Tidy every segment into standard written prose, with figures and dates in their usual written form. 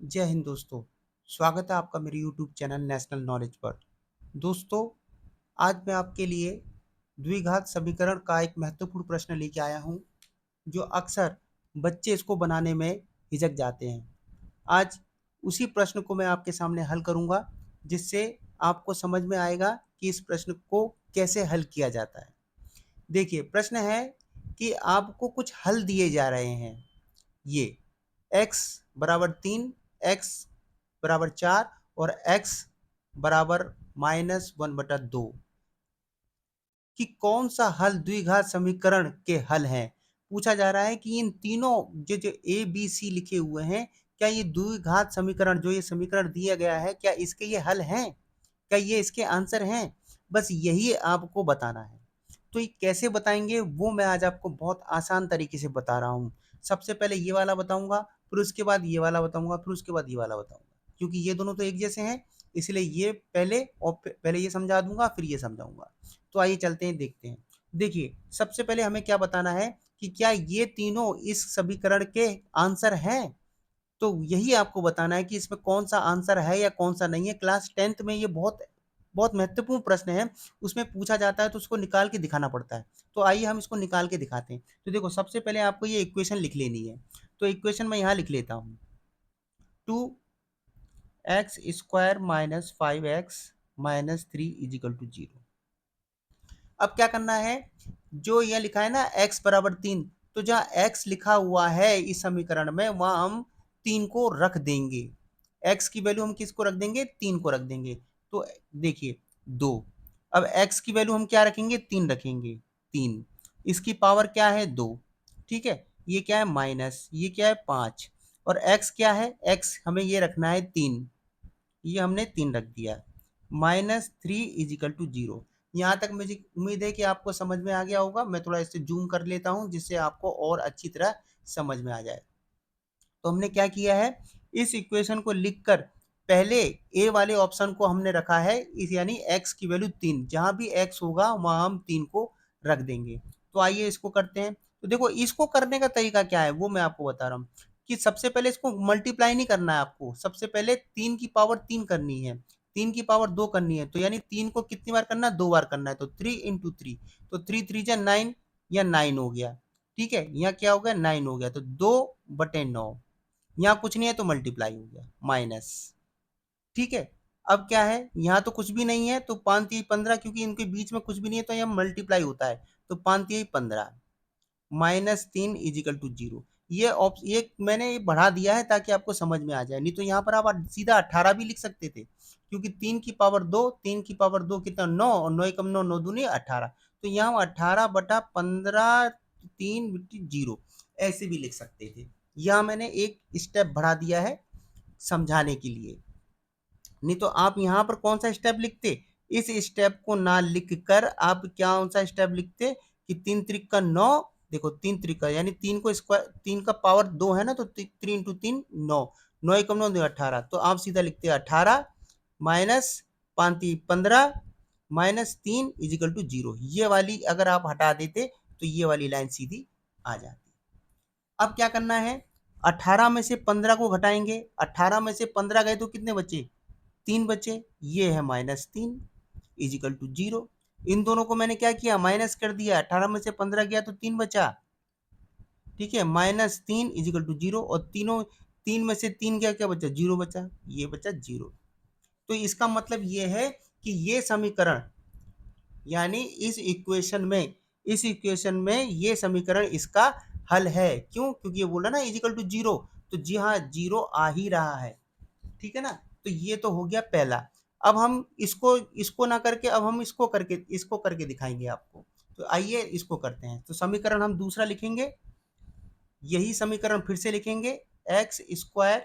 जय हिंद दोस्तों। स्वागत है आपका मेरे यूट्यूब चैनल नेशनल नॉलेज पर। दोस्तों, आज मैं आपके लिए द्विघात समीकरण का एक महत्वपूर्ण प्रश्न लेके आया हूं, जो अक्सर बच्चे इसको बनाने में हिचक जाते हैं। आज उसी प्रश्न को मैं आपके सामने हल करूंगा, जिससे आपको समझ में आएगा कि इस प्रश्न को कैसे हल किया जाता है। देखिए, प्रश्न है कि आपको कुछ हल दिए जा रहे हैं। ये x बराबर 3, x बराबर 4 और x बराबर -1/2 कि कौन सा हल द्विघात समीकरण के हल हैं। पूछा जा रहा है कि इन तीनों जो ए बी सी लिखे हुए हैं, क्या ये द्विघात समीकरण, जो ये समीकरण दिया गया है, क्या इसके ये हल हैं, क्या ये इसके आंसर हैं। बस यही आपको बताना है। तो ये कैसे बताएंगे वो मैं आज आपको बहुत आसान तरीके से बता रहा हूँ। सबसे पहले ये वाला बताऊंगा, फिर उसके बाद ये वाला बताऊंगा, फिर उसके बाद ये वाला बताऊंगा, क्योंकि ये दोनों तो एक जैसे हैं। इसलिए ये पहले और पहले ये समझा दूंगा, फिर ये समझाऊंगा। तो आइए चलते हैं, देखते हैं। देखिए, सबसे पहले हमें क्या बताना है कि क्या ये तीनों इस समीकरण के आंसर हैं। तो यही आपको बताना है कि इसमें कौन सा आंसर है या कौन सा नहीं है। क्लास 10th में ये बहुत बहुत महत्वपूर्ण प्रश्न है। उसमें पूछा जाता है तो उसको निकाल के दिखाना पड़ता है। तो आइए हम इसको निकाल के दिखाते हैं। तो देखो, सबसे पहले आपको ये इक्वेशन लिख लेनी है। तो इक्वेशन मैं यहाँ लिख लेता हूँ, 2x² माइनस 5x-3 = 0। अब क्या करना है, जो यह लिखा है ना x बराबर 3, तो जहाँ x लिखा हुआ है इस समीकरण में, वहां हम 3 को रख देंगे। x की वैल्यू हम किसको रख देंगे, 3 को रख देंगे। तो देखिए, 2। अब x की वैल्यू हम क्या रखेंगे, 3 रखेंगे। 3, इसकी पावर क्या है, 2। ठीक है, ये क्या है, माइनस, ये क्या है, 5। और x क्या है, x हमें ये रखना है 3, ये हमने 3 रख दिया। -3 = 0। यहाँ तक मुझे उम्मीद है कि आपको समझ में आ गया होगा। मैं थोड़ा इसे जूम कर लेता हूँ, जिससे आपको और अच्छी तरह समझ में आ जाए। तो हमने क्या किया है, इस इक्वेशन को लिखकर पहले ए वाले ऑप्शन को हमने रखा है, इस यानी x की वैल्यू 3, जहां भी x होगा वहां हम 3 को रख देंगे। तो आइए इसको करते हैं। तो देखो, इसको करने का तरीका क्या है वो मैं आपको बता रहा हूँ। कि सबसे पहले इसको मल्टीप्लाई नहीं करना है आपको, सबसे पहले 3 की पावर 3 करनी है, 3 की पावर 2 करनी है। तो यानी 3 को कितनी बार करना है, 2 बार करना है। तो 3 × 3, तो 3×3 = 9, या 9 हो गया। ठीक है, यहाँ क्या हो गया, 9 हो गया। तो 2/9, यहाँ कुछ नहीं है तो मल्टीप्लाई हो गया, माइनस। ठीक है, अब क्या है, यहाँ तो कुछ भी नहीं है, तो 5×3 = 15, क्योंकि इनके बीच में कुछ भी नहीं है, तो यहाँ मल्टीप्लाई होता है। तो 5×3 = 15, -3 = 0। ये मैंने ये बढ़ा दिया है ताकि आपको समझ में आ जाए। नहीं तो यहाँ पर आप सीधा 18 भी लिख सकते थे, क्योंकि 3 की पावर 2, 3 की पावर 2 कितना, 9, और 9 × 9 9 दूनी 18। तो यहाँ 18/15 3/0 ऐसे भी लिख सकते थे। यहाँ मैंने एक स्टेप बढ़ा दिया है समझाने के लिए। नहीं तो आप यहाँ पर कौन सा स्टेप लिखते, इस स्टेप को ना लिख कर आप क्या कौन सा स्टेप लिखते कि 3×3 = 9। देखो, 3×3 यानी 3 को स्क्वायर, 3 का पावर 2 है ना, तो 3 × 3 9, 9 × 9 18। तो आप सीधा लिखते 18 माइनस 5×3 = 15 -3 = 0। ये वाली अगर आप हटा देते तो ये वाली लाइन सीधी आ जाती। अब क्या करना है, 18 में से 15 को घटाएंगे। 18 में से 15 गए तो कितने बचे, 3 बचे। ये है -3 = 0। इन दोनों को मैंने क्या किया, माइनस कर दिया। 18 में से 15 गया तो 3 बचा। ठीक है, -3 = 0। और तीनों, 3 में से 3 गया, क्या बचा, 0 बचा, ये बचा 0। तो इसका मतलब ये है कि ये समीकरण, यानी इस इक्वेशन में ये समीकरण इसका हल है। क्यों, क्योंकि ये बोला ना = 0, तो जी हाँ, 0 आ ही रहा है। ठीक है ना। तो ये तो हो गया पहला। अब हम इसको इसको ना करके, अब हम इसको करके दिखाएंगे आपको। तो आइए इसको करते हैं। तो समीकरण हम दूसरा लिखेंगे, यही समीकरण फिर से लिखेंगे, x²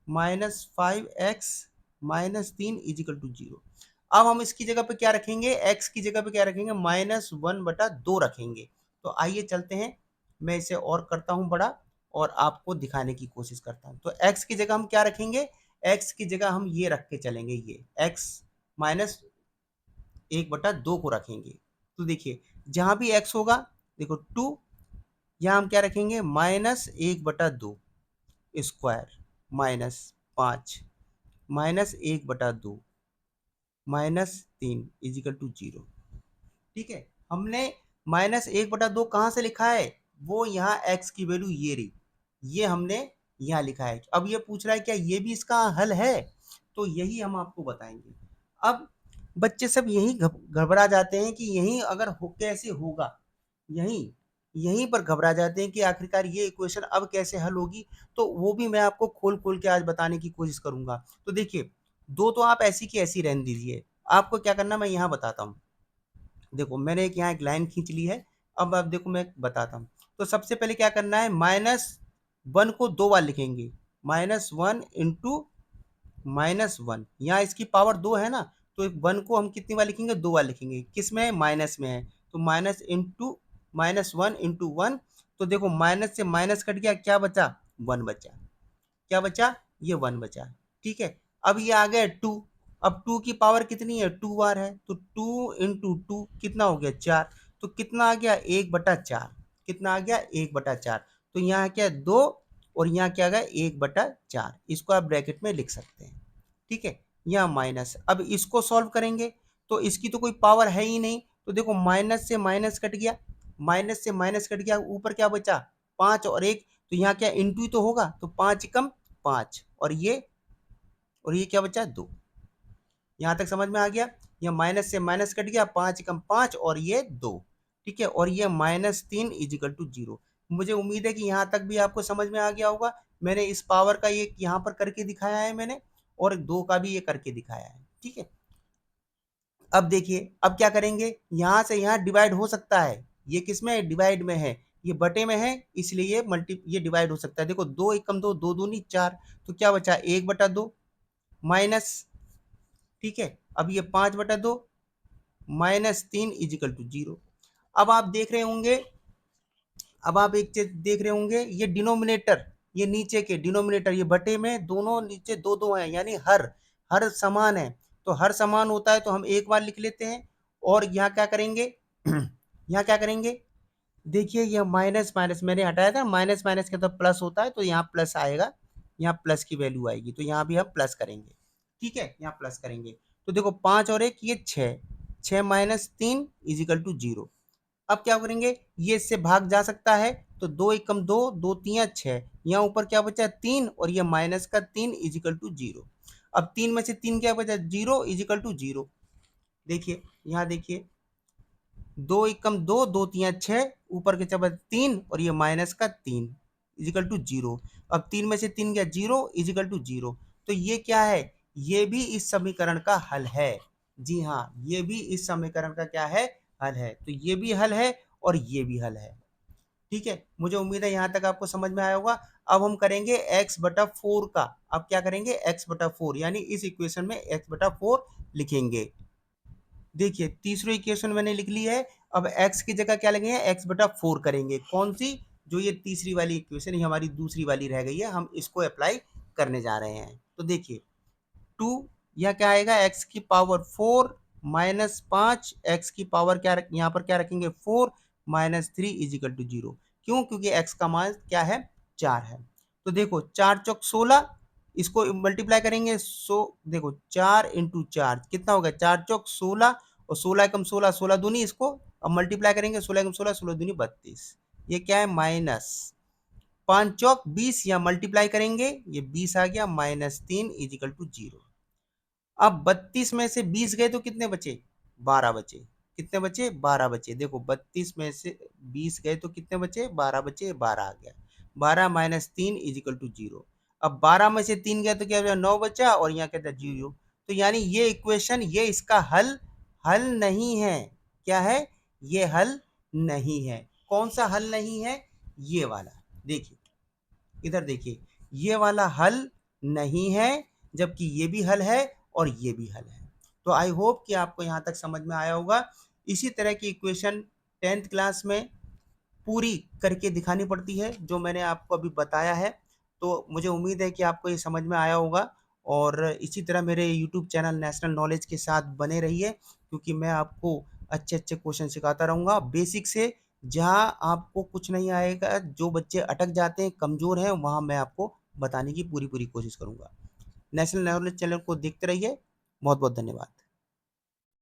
-5x -3 = 0। अब हम इसकी जगह पे क्या रखेंगे, x की जगह पे क्या रखेंगे, -1/2 रखेंगे। तो आइए चलते हैं, मैं इसे और करता हूं बड़ा, और आपको दिखाने की कोशिश करता हूं। तो x की जगह हम क्या रखेंगे, x की जगह हम ये रख के चलेंगे, ये x -1/2 को रखेंगे। तो देखिए, जहां भी x होगा, देखो 2, यहाँ हम क्या रखेंगे, -1/2 स्क्वायर। -5 -1/2 -3 is equal to 0। ठीक है, हमने -1/2 कहाँ से लिखा है? वो यहाँ x की वैल्यू ये रही, ये हमने यहाँ लिखा है। अब ये पूछ रहा है क्या ये भी इसका हल है? तो यही हम आपको बताएंगे। अब बच्चे सब यही घबरा जाते हैं कि यही अगर कैसे होगा, यहीं यहीं पर घबरा जाते हैं कि आखिरकार ये इक्वेशन अब कैसे हल होगी। तो वो भी मैं आपको खोल खोल के आज बताने की कोशिश करूंगा। तो देखिए, दो तो आप ऐसी की ऐसी रहने दीजिए, आपको क्या करना मैं यहाँ बताता हूँ। देखो मैंने एक यहाँ एक लाइन खींच ली है। अब आप देखो मैं बताता हूँ। तो सबसे पहले क्या करना है, -1 को 2 बार लिखेंगे। -1 इंटू -1, यहाँ इसकी पावर 2 है ना, तो 1 को हम कितनी बार लिखेंगे? 2 बार लिखेंगे। किस में है? माइनस में है। तो -1 इंटू 1। तो देखो माइनस से माइनस कट गया, क्या बचा? 1 बचा। क्या बचा? ये 1 बचा। ठीक है, अब ये आ गया 2। अब 2 की पावर कितनी है? 2 बार है। तो 2 इंटू 2 कितना हो गया? 4। तो कितना आ गया? 1/4। कितना आ गया? 1/4। तो यहाँ क्या है? 2, और यहाँ क्या आ गया? 1/4। इसको आप ब्रैकेट में लिख सकते हैं। ठीक है, यहाँ माइनस। अब इसको सॉल्व करेंगे तो इसकी तो कोई पावर है ही नहीं। तो देखो माइनस से माइनस कट गया, माइनस से माइनस कट गया, ऊपर क्या बचा? 5 और 1। तो यहाँ क्या इंटू ही तो होगा, तो 5 कम 5, और ये क्या बचा? 2। यहाँ तक समझ में आ गया? यह माइनस से माइनस कट गया, 5 कम 5, और ये 2। ठीक है, और ये -3 इजिकल टू 0। मुझे उम्मीद है कि यहाँ तक भी आपको समझ में आ गया होगा। मैंने इस पावर का ये यहाँ पर करके दिखाया है मैंने, और 2 का भी ये करके दिखाया है। ठीक है, अब देखिए, अब क्या करेंगे, यहाँ से यहाँ डिवाइड हो सकता है। ये किस में है? डिवाइड में है। ये बटे में है, इसलिए ये डिवाइड हो सकता है। देखो 2 एकम 2, 2 दूनी 4। तो क्या बचा? 1/2 माइनस। ठीक है, अब ये 5/2 -3 इजिकल टू 0। अब आप देख रहे होंगे, अब आप एक चीज देख रहे होंगे, ये डिनोमिनेटर, ये नीचे के डिनोमिनेटर, ये बटे में दोनों नीचे दो दो हैं, यानी हर हर समान है। तो हर समान होता है तो हम एक बार लिख लेते हैं। और यहाँ क्या करेंगे यहाँ क्या करेंगे, देखिए यह माइनस माइनस मैंने हटाया था, माइनस माइनस के तो प्लस होता है, तो यहाँ प्लस आएगा, यहाँ प्लस की वैल्यू आएगी, तो यहाँ भी हम प्लस करेंगे। ठीक है, यहाँ प्लस करेंगे। तो देखो 5 और 1 ये 6, 6 -3 इजिकल टू 0। अब क्या करेंगे, ये इससे भाग जा सकता है, तो 2 एकम 2, 2 तियां 6, यहाँ ऊपर क्या बचा? 3, और ये माइनस का 3 इजिकल टू 0। अब 3 में से 3 क्या बचा? 0 इजिकल टू 0। देखिए, यहाँ देखिए, 2 एकम 2, 2 तियां 6, ऊपर के चबा 3, और ये माइनस का 3 इजिकल टू 0। अब 3 में से 3 गया 0 इजिकल टू 0। तो ये क्या है? ये भी इस समीकरण का हल है। जी हाँ, ये भी इस समीकरण का क्या है? हल है। तो ये भी हल है, और ये भी हल है। ठीक है, मुझे उम्मीद है यहाँ तक आपको समझ में आया होगा। अब हम करेंगे x/4 का। अब क्या करेंगे? x/4, यानी इस इक्वेशन में x/4 लिखेंगे। देखिए तीसरी इक्वेशन मैंने लिख ली है। अब x की जगह क्या लगेंगे? x/4 करेंगे। कौन सी? जो ये तीसरी वाली इक्वेशन, ये हमारी दूसरी वाली रह गई है, हम इसको अप्लाई करने जा रहे हैं। तो देखिए 2, यह क्या आएगा? x की पावर 4 -5, x की पावर क्या यहाँ पर क्या रखेंगे? 4 -3 इजिकल टू 0। क्यों? क्योंकि x का मान क्या है? 4 है। तो देखो 4 चौक 16, इसको मल्टीप्लाई करेंगे। देखो 4 इंटू 4 कितना होगा? 4 चौक 16, और 16 एकम 16, 16 दूनी, इसको अब मल्टीप्लाई करेंगे। 16 एकम 16, 16 दूनी 32। ये क्या है? माइनस 5 चौक 20, या मल्टीप्लाई करेंगे, ये 20 आ गया, -3 इजिकल टू 0। अब 32 में से 20 गए तो कितने बचे? 12 बचे। कितने बचे? 12 बचे। देखो 32 में से 20 गए तो कितने बचे? 12 बचे, 12 आ गया। 12 -3 इजिकल टू 0। अब 12 में से 3 गया तो क्या बचा? 9 बचा, और यहाँ कहता है 0। तो यानी ये इक्वेशन, ये इसका हल हल नहीं है। क्या है? ये हल नहीं है। कौन सा हल नहीं है? ये वाला। देखिए, इधर देखिए, ये वाला हल नहीं है, जबकि ये भी हल है, और ये भी हल है। तो आई होप कि आपको यहाँ तक समझ में आया होगा। इसी तरह की इक्वेशन 10th क्लास में पूरी करके दिखानी पड़ती है, जो मैंने आपको अभी बताया है। तो मुझे उम्मीद है कि आपको ये समझ में आया होगा, और इसी तरह मेरे यूट्यूब चैनल नेशनल नॉलेज के साथ बने रहिए, क्योंकि मैं आपको अच्छे अच्छे क्वेश्चन सिखाता रहूँगा बेसिक से। जहाँ आपको कुछ नहीं आएगा, जो बच्चे अटक जाते हैं, कमज़ोर हैं, वहाँ मैं आपको बताने की पूरी पूरी कोशिश करूंगा। नेशनल नॉलेज चैनल को देखते रहिए। बहुत बहुत धन्यवाद।